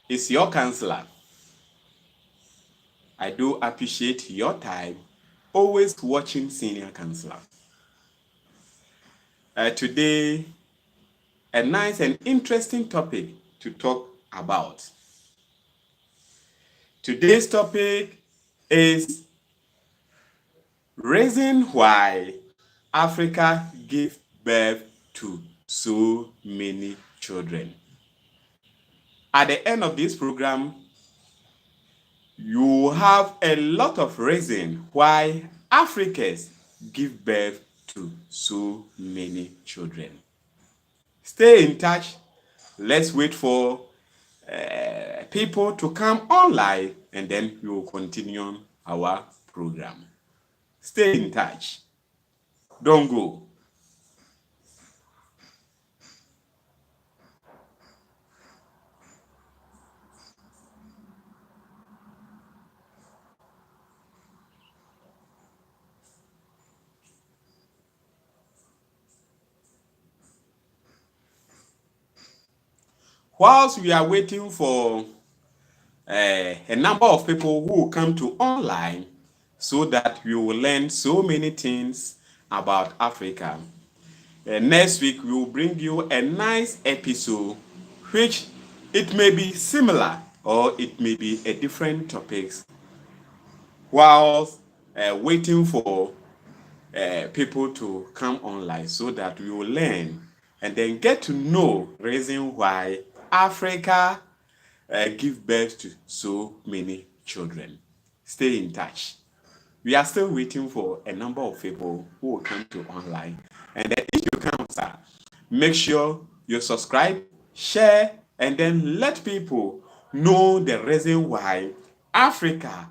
is your counselor. I do appreciate your time always watching Senior Counselor. Today, a nice and interesting topic to talk about. Today's topic is reason why Africa gives birth to so many children. At the end of this program, you have a lot of reason why Africans give birth to so many children. Stay in touch. Let's wait for people to come online and then we will continue our program. Stay in touch. Don't go. Whilst we are waiting for a number of people who will come to online so that we will learn so many things about Africa. Next week, we will bring you a nice episode which it may be similar or it may be a different topics whilst waiting for people to come online so that we will learn and then get to know reason why Africa give birth to so many children. Stay in touch. We are still waiting for a number of people who will come to online. And then if you come, sir, make sure you subscribe, share, and then let people know the reason why Africa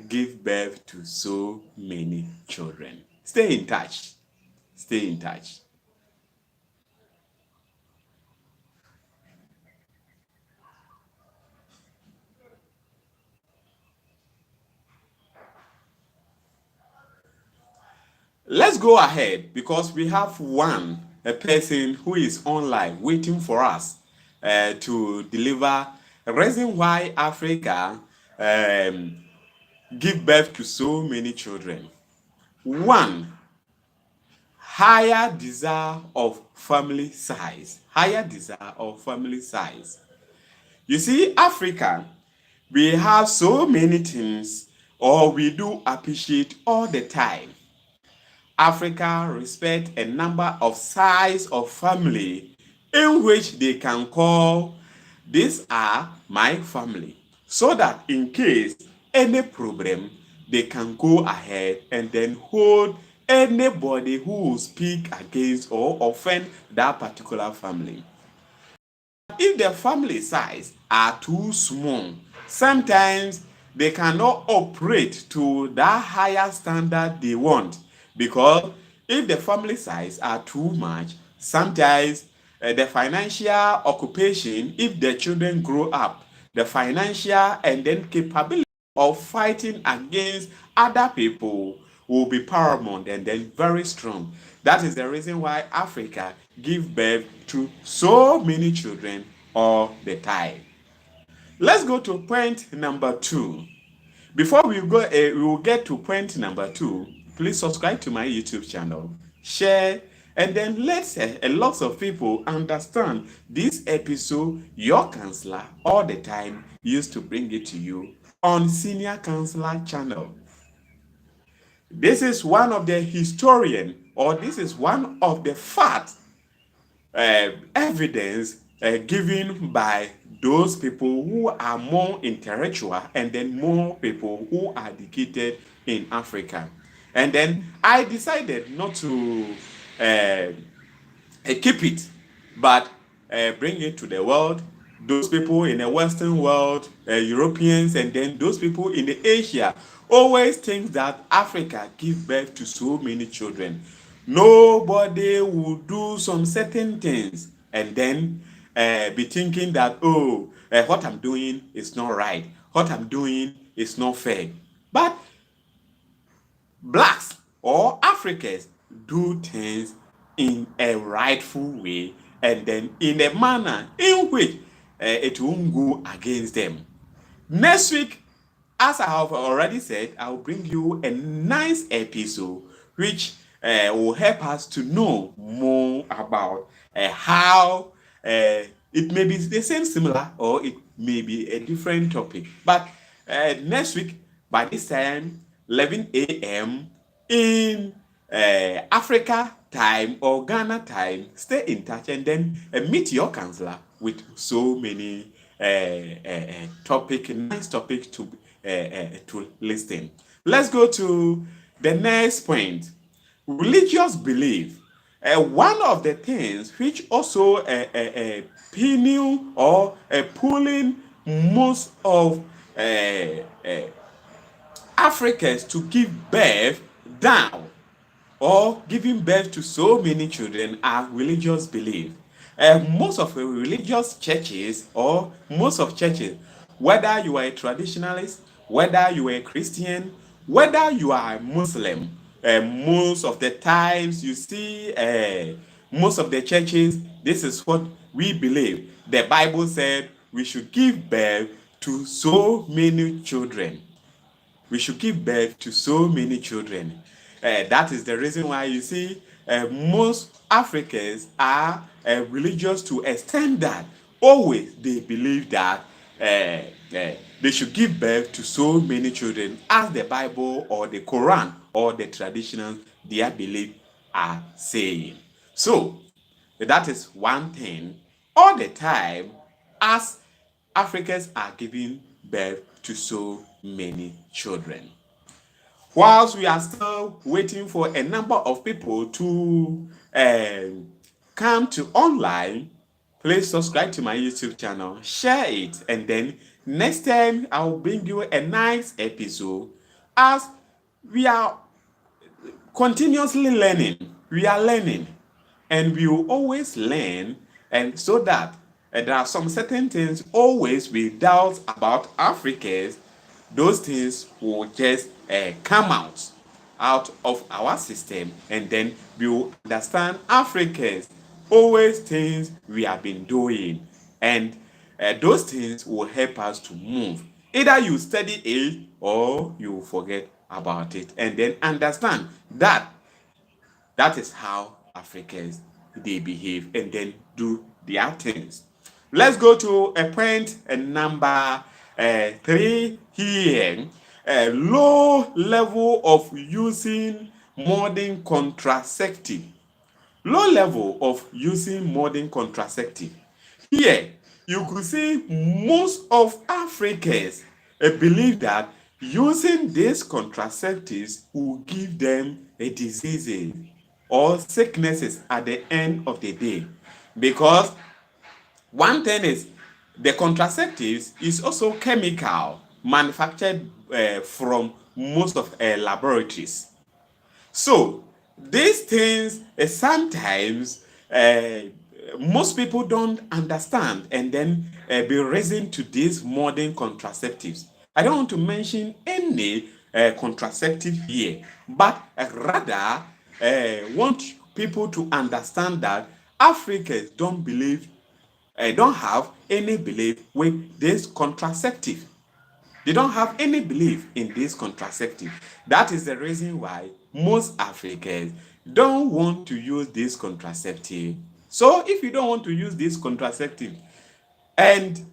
give birth to so many children. Stay in touch. Stay in touch. Let's go ahead because we have a person who is online waiting for us to deliver a reason why Africa give birth to so many children. One, higher desire of family size. Higher desire of family size. You see, Africa, we have so many things, or we do appreciate all the time. Africa respect a number of size of family in which they can call, these are my family, so that in case any problem, they can go ahead and then hold anybody who will speak against or offend that particular family. If the family size are too small, sometimes they cannot operate to that higher standard they want, because if the family size are too much, sometimes the financial occupation, if the children grow up, the financial and then capability of fighting against other people will be paramount and then very strong. That is the reason why Africa give birth to so many children all the time. Let's go to point number 2. Before we go, we will get to point number 2. Please subscribe to my YouTube channel, share, and then let a lot of people understand this episode. Your counselor all the time used to bring it to you on Senior Counselor channel. This is one of the historian, or this is one of the fact evidence given by those people who are more intellectual and then more people who are educated in Africa. And then I decided not to keep it, but bring it to the world. Those people in the Western world, Europeans, and then those people in the Asia always think that Africa gives birth to so many children. Nobody will do some certain things and then be thinking that, oh, what I'm doing is not right. What I'm doing is not fair. But blacks or Africans do things in a rightful way and then in a manner in which it won't go against them. Next week, as I have already said, I'll bring you a nice episode which will help us to know more about how it may be the same, similar, or it may be a different topic. But next week, by this time, 11 a.m. in Africa time or Ghana time, stay in touch and then meet your counselor with so many nice topic to listen. Let's go to the next point. Religious belief. One of the things which also pinning or pulling most of Africans to give birth down or giving birth to so many children are religious belief. Most of the religious churches or most of churches, whether you are a traditionalist, whether you are a Christian, whether you are a Muslim, most of the times you see most of the churches, this is what we believe. The Bible said we should give birth to so many children. We should give birth to so many children. That is the reason why you see most Africans are religious to extend that always they believe that they should give birth to so many children as the Bible or the Quran or the traditional their belief are saying. So that is one thing. All the time, as Africans are giving birth to so many children. Whilst we are still waiting for a number of people to come to online, please subscribe to my YouTube channel, share it, and then next time I'll bring you a nice episode as we are continuously learning. We are learning, and we will always learn, and so that there are some certain things always we doubt about Africans, those things will just come out of our system, and then we will understand Africans always things we have been doing, and those things will help us to move. Either you study it or you forget about it, and then understand that that is how Africans they behave and then do their things. Let's go to a point number 3 here. A low level of using modern contraceptive. Low level of using modern contraceptive. Here, you could see most of Africans believe that using these contraceptives will give them a disease or sicknesses at the end of the day. Because one thing is the contraceptives is also chemical manufactured from most of laboratories. So these things sometimes most people don't understand and then be raising to these modern contraceptives. I don't want to mention any contraceptive here, but rather want people to understand that Africans don't have any belief with this contraceptive. They don't have any belief in this contraceptive. That is the reason why most Africans don't want to use this contraceptive. So if you don't want to use this contraceptive, and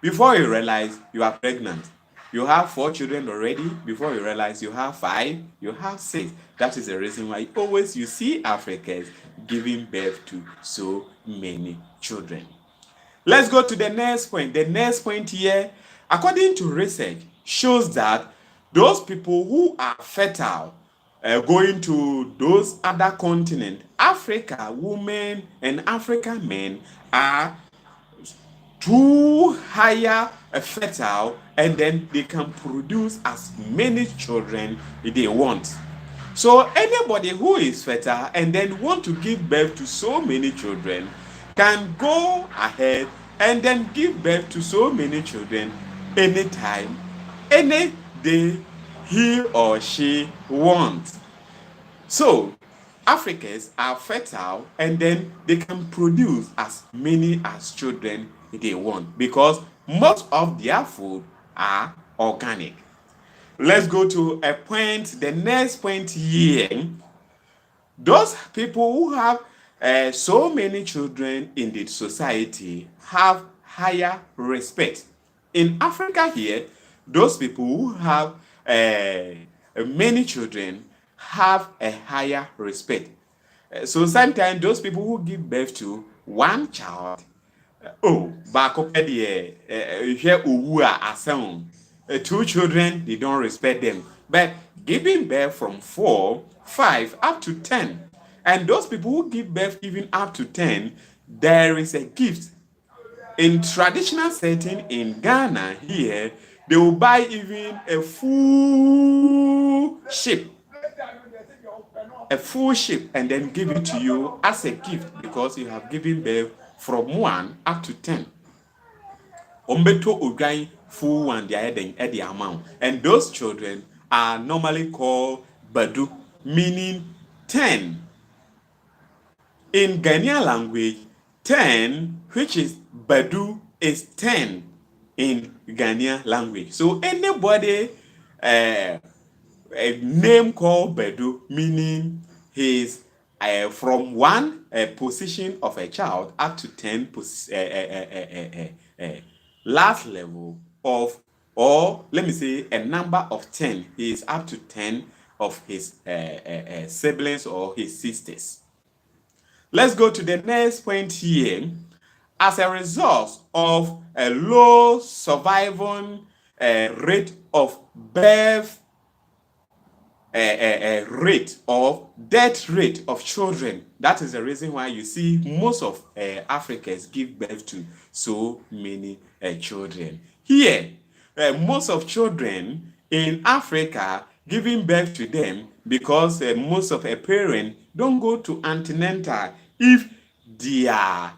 before you realize you are pregnant, you have 4 children already, before you realize you have 5, you have 6. That is the reason why always you see Africans giving birth to so many children. Let's go to the next point. The next point here, according to research, shows that those people who are fertile going to those other continents, Africa women and African men are too higher fertile, and then they can produce as many children they want. So anybody who is fertile and then want to give birth to so many children can go ahead and then give birth to so many children anytime, any day he or she wants. So Africans are fertile and then they can produce as many as children they want because most of their food are organic. Let's go to a point, the next point here. Those people who have so many children in the society have higher respect. In Africa here, those people who have many children have a higher respect. So sometimes those people who give birth to one child, oh, baako pɛ deɛ hwɛ owu a asɛn. Two children, they don't respect them. But giving birth from 4, 5, up to 10. And those people who give birth even up to 10, there is a gift. In traditional setting in Ghana here, they will buy even a full ship, and then give it to you as a gift because you have given birth from 1 up to 10. Ombeto Ugai full one the amount. And those children are normally called Badu, meaning 10. In Ghanaian language, 10, which is Badu, is 10 in Ghanaian language. So anybody a name called Badu, meaning he's from one position of a child up to 10 last level of, or let me say a number of 10. He is up to 10 of his siblings or his sisters. Let's go to the next point here. As a result of a low survival rate of birth, rate of death rate of children. That is the reason why you see most of Africans give birth to so many children. Here, most of children in Africa giving birth to them because most of a parent don't go to antenatal if they are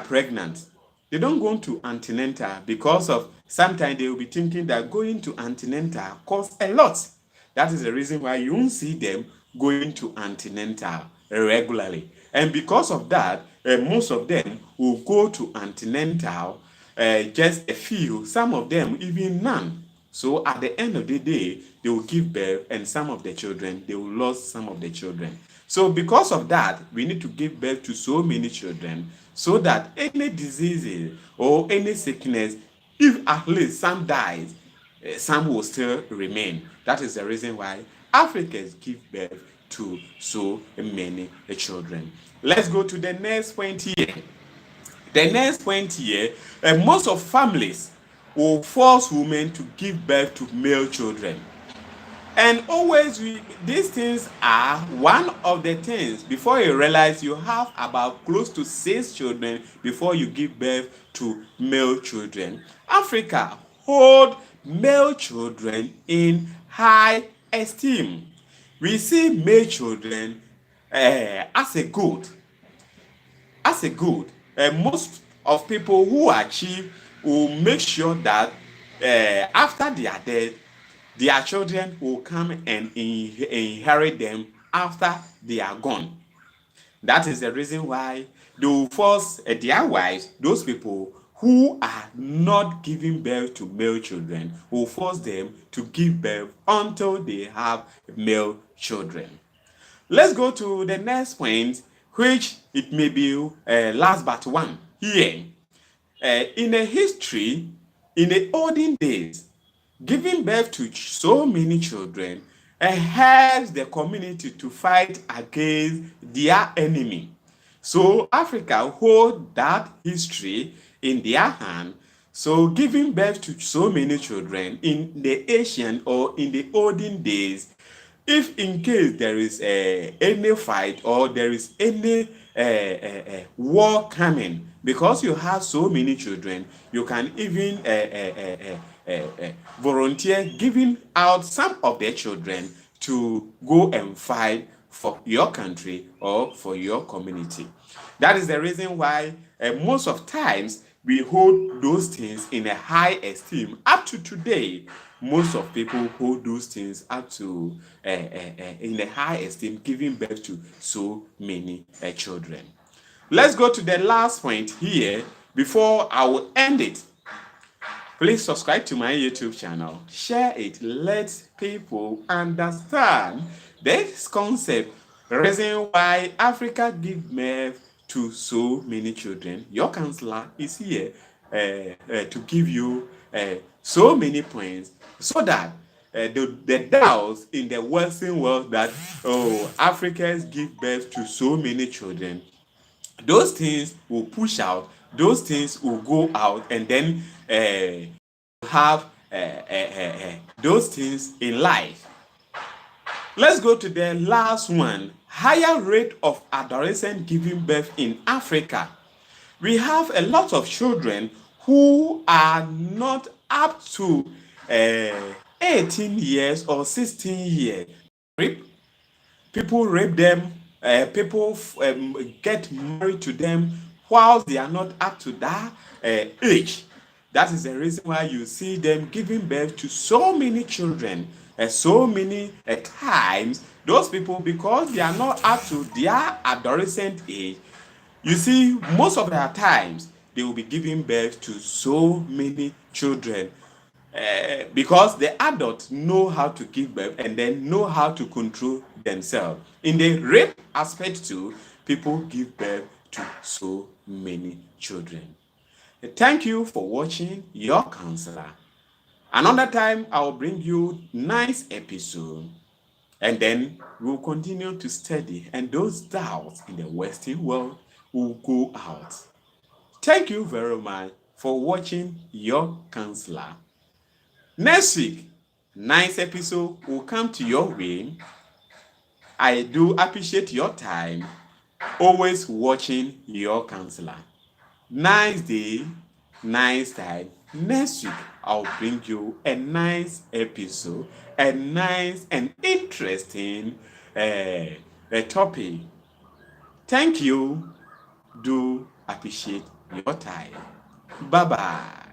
pregnant. They don't go to antenatal because of sometimes they will be thinking that going to antenatal costs a lot. That is the reason why you won't see them going to antenatal regularly. And because of that, most of them will go to antenatal just a few, some of them even none. So at the end of the day, they will give birth and some of the children, they will lose some of the children. So because of that, we need to give birth to so many children so that any diseases or any sickness, if at least some dies, some will still remain. That is the reason why Africans give birth to so many children. Let's go to the next point here. The next point here, most of families will force women to give birth to male children. And always, these things are one of the things before you realize you have about close to 6 children before you give birth to male children. Africa hold male children in high esteem. We see male children as a good. As a good. Most of people who achieve will make sure that after they are dead, their children will come and inherit them after they are gone. That is the reason why they will force their wives, those people who are not giving birth to male children, will force them to give birth until they have male children. Let's go to the next point, which it may be last but one here. In a history, in the olden days, giving birth to so many children helps the community to fight against their enemy. So Africa hold that history in their hand. So giving birth to so many children in the ancient or in the olden days, if in case there is any fight or there is any war coming, because you have so many children, you can even volunteer giving out some of their children to go and fight for your country or for your community. That is the reason why most of times we hold those things in a high esteem. Up to today, most of people hold those things up to in a high esteem, giving birth to so many children. Let's go to the last point here before I will end it. Please subscribe to my YouTube channel, share it, let people understand this concept, reason why Africa gives birth to so many children. Your counselor is here to give you so many points so that the doubts in the Western world that, oh, Africans give birth to so many children, those things will push out, those things will go out, and then have those things in life. Let's go to the last one. Higher rate of adolescent giving birth in Africa. We have a lot of children who are not up to 18 years or 16 years. People rape them, people get married to them whilst they are not up to that age. That is the reason why you see them giving birth to so many children, so many times. Those people, because they are not up to their adolescent age, you see, most of their times they will be giving birth to so many children because the adults know how to give birth and then know how to control themselves. In the rape aspect too, people give birth to so many children. Thank you for watching your counselor. Another time I'll bring you nice episode and then we'll continue to study and those doubts in the Western world will go out. Thank you very much for watching your counselor. Next week, nice episode will come to your way. I do appreciate your time, always watching your counselor. Nice day, nice time. Next week, I'll bring you a nice episode, a nice and interesting topic. Thank you. Do appreciate your time. Bye bye.